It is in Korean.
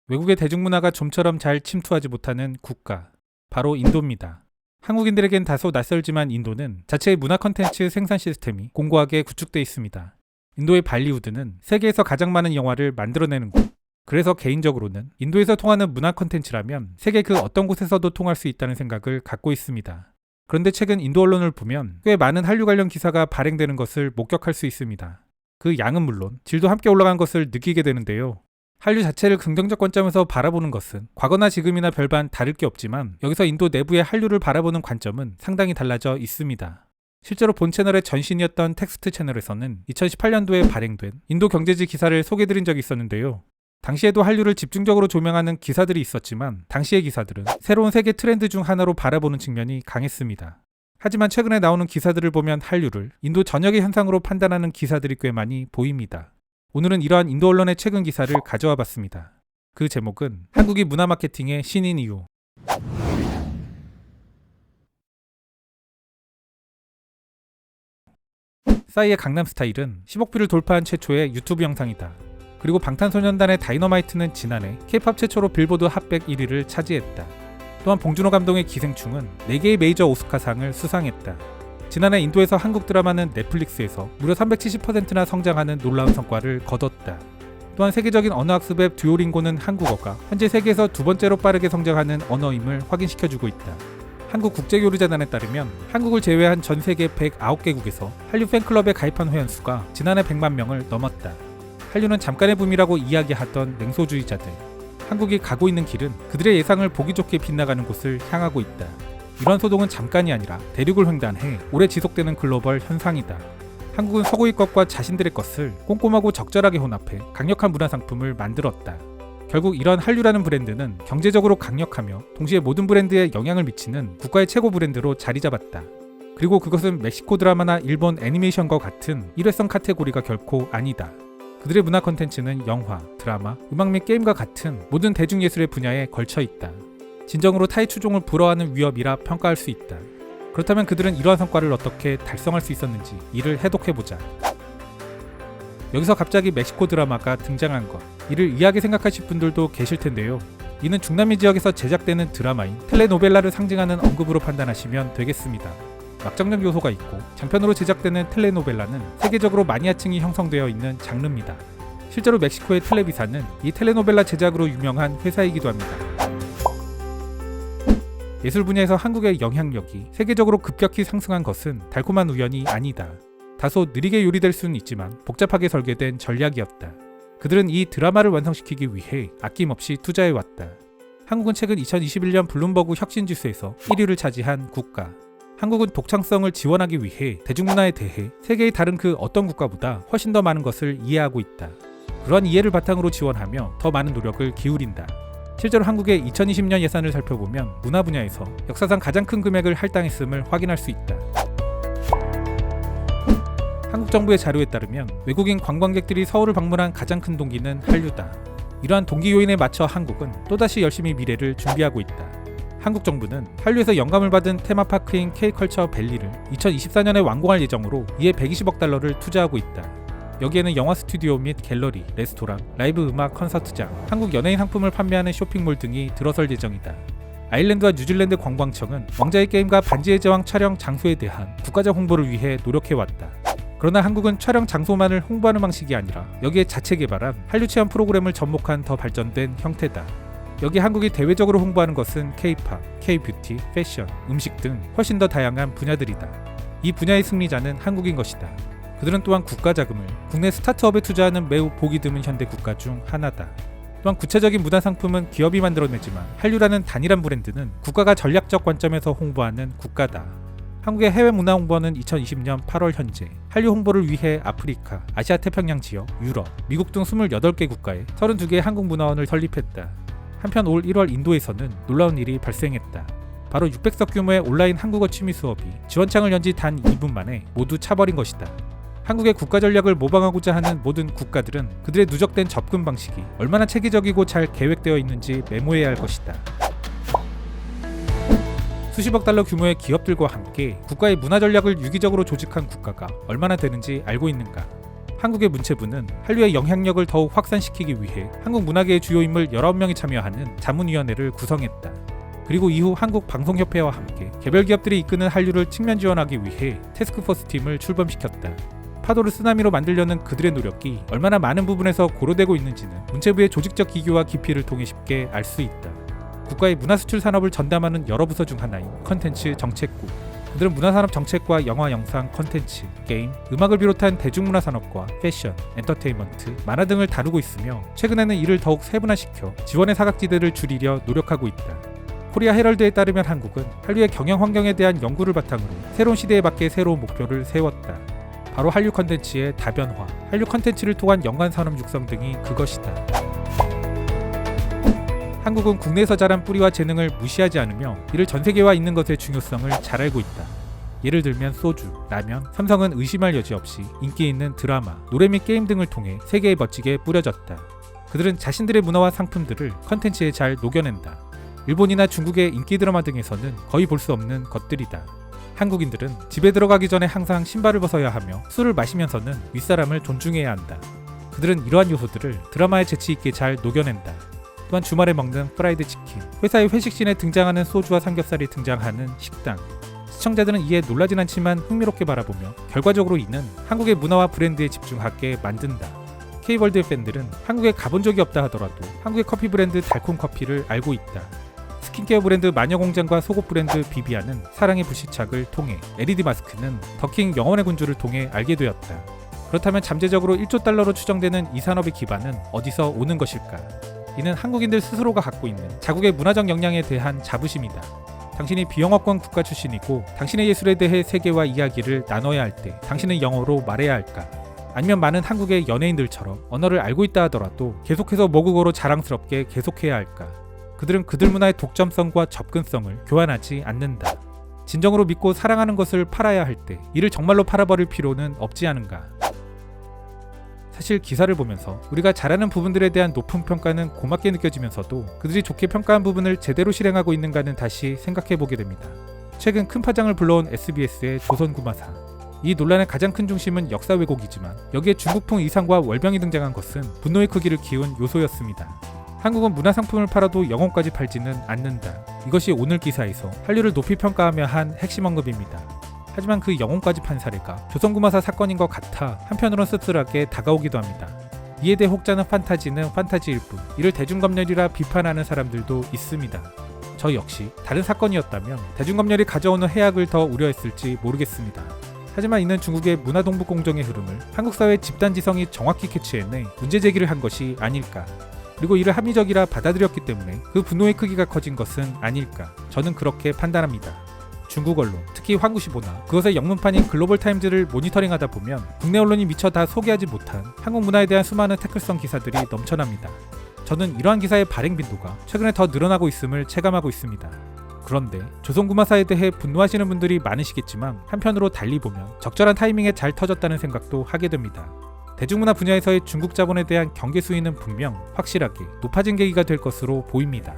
외국의 대중문화가 좀처럼 잘 침투하지 못하는 국가, 바로 인도입니다. 한국인들에겐 다소 낯설지만 인도는 자체의 문화 컨텐츠 생산 시스템이 공고하게 구축되어 있습니다. 인도의 발리우드는 세계에서 가장 많은 영화를 만들어내는 곳. 그래서 개인적으로는 인도에서 통하는 문화 컨텐츠라면 세계 그 어떤 곳에서도 통할 수 있다는 생각을 갖고 있습니다. 그런데 최근 인도 언론을 보면 꽤 많은 한류 관련 기사가 발행되는 것을 목격할 수 있습니다. 그 양은 물론 질도 함께 올라간 것을 느끼게 되는데요. 한류 자체를 긍정적 관점에서 바라보는 것은 과거나 지금이나 별반 다를 게 없지만 여기서 인도 내부의 한류를 바라보는 관점은 상당히 달라져 있습니다. 실제로 본 채널의 전신이었던 텍스트 채널에서는 2018년도에 발행된 인도 경제지 기사를 소개드린 적이 있었는데요. 당시에도 한류를 집중적으로 조명하는 기사들이 있었지만 당시의 기사들은 새로운 세계 트렌드 중 하나로 바라보는 측면이 강했습니다. 하지만 최근에 나오는 기사들을 보면 한류를 인도 전역의 현상으로 판단하는 기사들이 꽤 많이 보입니다. 오늘은 이러한 인도 언론의 최근 기사를 가져와 봤습니다. 그 제목은 한국이 문화 마케팅의 신인 이유. 싸이의 강남스타일은 10억 뷰를 돌파한 최초의 유튜브 영상이다. 그리고 방탄소년단의 다이너마이트는 지난해 K-팝 최초로 빌보드 핫100 1위를 차지했다. 또한 봉준호 감독의 기생충은 4개의 메이저 오스카상을 수상했다. 지난해 인도에서 한국 드라마는 넷플릭스에서 무려 370%나 성장하는 놀라운 성과를 거뒀다. 또한 세계적인 언어학습 앱 듀오링고는 한국어가 현재 세계에서 두 번째로 빠르게 성장하는 언어임을 확인시켜주고 있다. 한국국제교류재단에 따르면 한국을 제외한 전 세계 109개국에서 한류 팬클럽에 가입한 회원수가 지난해 100만 명을 넘었다. 한류는 잠깐의 붐이라고 이야기하던 냉소주의자들. 한국이 가고 있는 길은 그들의 예상을 보기 좋게 빗나가는 곳을 향하고 있다. 이런 소동은 잠깐이 아니라 대륙을 횡단해 오래 지속되는 글로벌 현상이다. 한국은 서구의 것과 자신들의 것을 꼼꼼하고 적절하게 혼합해 강력한 문화상품을 만들었다. 결국 이런 한류라는 브랜드는 경제적으로 강력하며 동시에 모든 브랜드에 영향을 미치는 국가의 최고 브랜드로 자리 잡았다. 그리고 그것은 멕시코 드라마나 일본 애니메이션과 같은 일회성 카테고리가 결코 아니다. 그들의 문화 콘텐츠는 영화, 드라마, 음악 및 게임과 같은 모든 대중예술의 분야에 걸쳐 있다. 진정으로 타의 추종을 불허하는 위협이라 평가할 수 있다. 그렇다면 그들은 이러한 성과를 어떻게 달성할 수 있었는지 이를 해독해보자. 여기서 갑자기 멕시코 드라마가 등장한 것, 이를 이해하게 생각하실 분들도 계실 텐데요. 이는 중남미 지역에서 제작되는 드라마인 텔레노벨라를 상징하는 언급으로 판단하시면 되겠습니다. 막장적 요소가 있고 장편으로 제작되는 텔레노벨라는 세계적으로 마니아층이 형성되어 있는 장르입니다. 실제로 멕시코의 텔레비사는 이 텔레노벨라 제작으로 유명한 회사이기도 합니다. 예술 분야에서 한국의 영향력이 세계적으로 급격히 상승한 것은 달콤한 우연이 아니다. 다소 느리게 요리될 수는 있지만 복잡하게 설계된 전략이었다. 그들은 이 드라마를 완성시키기 위해 아낌없이 투자해왔다. 한국은 최근 2021년 블룸버그 혁신지수에서 1위를 차지한 국가. 한국은 독창성을 지원하기 위해 대중문화에 대해 세계의 다른 그 어떤 국가보다 훨씬 더 많은 것을 이해하고 있다. 그러한 이해를 바탕으로 지원하며 더 많은 노력을 기울인다. 실제로 한국의 2020년 예산을 살펴보면 문화 분야에서 역사상 가장 큰 금액을 할당했음을 확인할 수 있다. 한국 정부의 자료에 따르면 외국인 관광객들이 서울을 방문한 가장 큰 동기는 한류다. 이러한 동기 요인에 맞춰 한국은 또다시 열심히 미래를 준비하고 있다. 한국 정부는 한류에서 영감을 받은 테마파크인 K컬처 밸리를 2024년에 완공할 예정으로 이에 120억 달러를 투자하고 있다. 여기에는 영화 스튜디오 및 갤러리, 레스토랑, 라이브 음악 콘서트장, 한국 연예인 상품을 판매하는 쇼핑몰 등이 들어설 예정이다. 아일랜드와 뉴질랜드 관광청은 왕자의 게임과 반지의 제왕 촬영 장소에 대한 국가적 홍보를 위해 노력해왔다. 그러나 한국은 촬영 장소만을 홍보하는 방식이 아니라 여기에 자체 개발한 한류 체험 프로그램을 접목한 더 발전된 형태다. 여기 한국이 대외적으로 홍보하는 것은 K-팝, K-뷰티, 패션, 음식 등 훨씬 더 다양한 분야들이다. 이 분야의 승리자는 한국인 것이다. 그들은 또한 국가 자금을 국내 스타트업에 투자하는 매우 보기 드문 현대 국가 중 하나다. 또한 구체적인 문화 상품은 기업이 만들어내지만 한류라는 단일한 브랜드는 국가가 전략적 관점에서 홍보하는 국가다. 한국의 해외 문화 홍보는 2020년 8월 현재 한류 홍보를 위해 아프리카, 아시아 태평양 지역, 유럽, 미국 등 28개 국가에 32개의 한국 문화원을 설립했다. 한편 올 1월 인도에서는 놀라운 일이 발생했다. 바로 600석 규모의 온라인 한국어 취미 수업이 지원창을 연 지 단 2분 만에 모두 차버린 것이다. 한국의 국가 전략을 모방하고자 하는 모든 국가들은 그들의 누적된 접근 방식이 얼마나 체계적이고 잘 계획되어 있는지 메모해야 할 것이다. 수십억 달러 규모의 기업들과 함께 국가의 문화 전략을 유기적으로 조직한 국가가 얼마나 되는지 알고 있는가? 한국의 문체부는 한류의 영향력을 더욱 확산시키기 위해 한국 문화계의 주요 인물 19명이 참여하는 자문위원회를 구성했다. 그리고 이후 한국방송협회와 함께 개별 기업들이 이끄는 한류를 측면 지원하기 위해 태스크포스 팀을 출범시켰다. 파도를 쓰나미로 만들려는 그들의 노력이 얼마나 많은 부분에서 고려되고 있는지는 문체부의 조직적 기교와 깊이를 통해 쉽게 알 수 있다. 국가의 문화수출 산업을 전담하는 여러 부서 중 하나인 컨텐츠 정책국. 그들은 문화산업 정책과 영화, 영상, 컨텐츠, 게임, 음악을 비롯한 대중문화 산업과 패션, 엔터테인먼트, 만화 등을 다루고 있으며 최근에는 이를 더욱 세분화시켜 지원의 사각지대를 줄이려 노력하고 있다. 코리아 헤럴드에 따르면 한국은 한류의 경영 환경에 대한 연구를 바탕으로 새로운 시대에 맞게 새로운 목표를 세웠다. 바로 한류 컨텐츠의 다변화, 한류 컨텐츠를 통한 연관 산업 육성 등이 그것이다. 한국은 국내에서 자란 뿌리와 재능을 무시하지 않으며 이를 전세계화 있는 것의 중요성을 잘 알고 있다. 예를 들면 소주, 라면, 삼성은 의심할 여지 없이 인기 있는 드라마, 노래 및 게임 등을 통해 세계에 멋지게 뿌려졌다. 그들은 자신들의 문화와 상품들을 컨텐츠에 잘 녹여낸다. 일본이나 중국의 인기 드라마 등에서는 거의 볼 수 없는 것들이다. 한국인들은 집에 들어가기 전에 항상 신발을 벗어야 하며 술을 마시면서는 윗사람을 존중해야 한다. 그들은 이러한 요소들을 드라마에 재치있게 잘 녹여낸다. 또한 주말에 먹는 프라이드 치킨, 회사의 회식씬에 등장하는 소주와 삼겹살이 등장하는 식당. 시청자들은 이에 놀라진 않지만 흥미롭게 바라보며 결과적으로 이는 한국의 문화와 브랜드에 집중하게 만든다. K월드의 팬들은 한국에 가본 적이 없다 하더라도 한국의 커피 브랜드 달콤 커피를 알고 있다. 스킨케어 브랜드 마녀공장과 속옷 브랜드 비비안은 사랑의 불시착을 통해, LED 마스크는 더킹 영혼의 군주를 통해 알게 되었다. 그렇다면 잠재적으로 1조 달러로 추정되는 이 산업의 기반은 어디서 오는 것일까? 이는 한국인들 스스로가 갖고 있는 자국의 문화적 역량에 대한 자부심이다. 당신이 비영어권 국가 출신이고 당신의 예술에 대해 세계와 이야기를 나눠야 할 때 당신은 영어로 말해야 할까? 아니면 많은 한국의 연예인들처럼 언어를 알고 있다 하더라도 계속해서 모국어로 자랑스럽게 계속해야 할까? 그들은 그들 문화의 독점성과 접근성을 교환하지 않는다. 진정으로 믿고 사랑하는 것을 팔아야 할 때 이를 정말로 팔아버릴 필요는 없지 않은가? 사실 기사를 보면서 우리가 잘하는 부분들에 대한 높은 평가는 고맙게 느껴지면서도 그들이 좋게 평가한 부분을 제대로 실행하고 있는가는 다시 생각해보게 됩니다. 최근 큰 파장을 불러온 SBS의 조선구마사. 이 논란의 가장 큰 중심은 역사 왜곡이지만 여기에 중국풍 의상과 월병이 등장한 것은 분노의 크기를 키운 요소였습니다. 한국은 문화상품을 팔아도 영혼까지 팔지는 않는다. 이것이 오늘 기사에서 한류를 높이 평가하며 한 핵심 언급입니다. 하지만 그 영혼까지 판 사례가 조선구마사 사건인 것 같아 한편으론 씁쓸하게 다가오기도 합니다. 이에 대해 혹자는 판타지는 판타지일 뿐, 이를 대중검열이라 비판하는 사람들도 있습니다. 저 역시 다른 사건이었다면 대중검열이 가져오는 해악을 더 우려했을지 모르겠습니다. 하지만 이는 중국의 문화동북 공정의 흐름을 한국 사회의 집단지성이 정확히 캐치해내 문제 제기를 한 것이 아닐까. 그리고 이를 합리적이라 받아들였기 때문에 그 분노의 크기가 커진 것은 아닐까. 저는 그렇게 판단합니다. 중국 언론, 특히 환구시보나 그것의 영문판인 글로벌타임즈를 모니터링하다 보면 국내 언론이 미처 다 소개하지 못한 한국 문화에 대한 수많은 태클성 기사들이 넘쳐납니다. 저는 이러한 기사의 발행 빈도가 최근에 더 늘어나고 있음을 체감하고 있습니다. 그런데 조선구마사에 대해 분노하시는 분들이 많으시겠지만 한편으로 달리 보면 적절한 타이밍에 잘 터졌다는 생각도 하게 됩니다. 대중문화 분야에서의 중국 자본에 대한 경계 수위는 분명 확실하게 높아진 계기가 될 것으로 보입니다.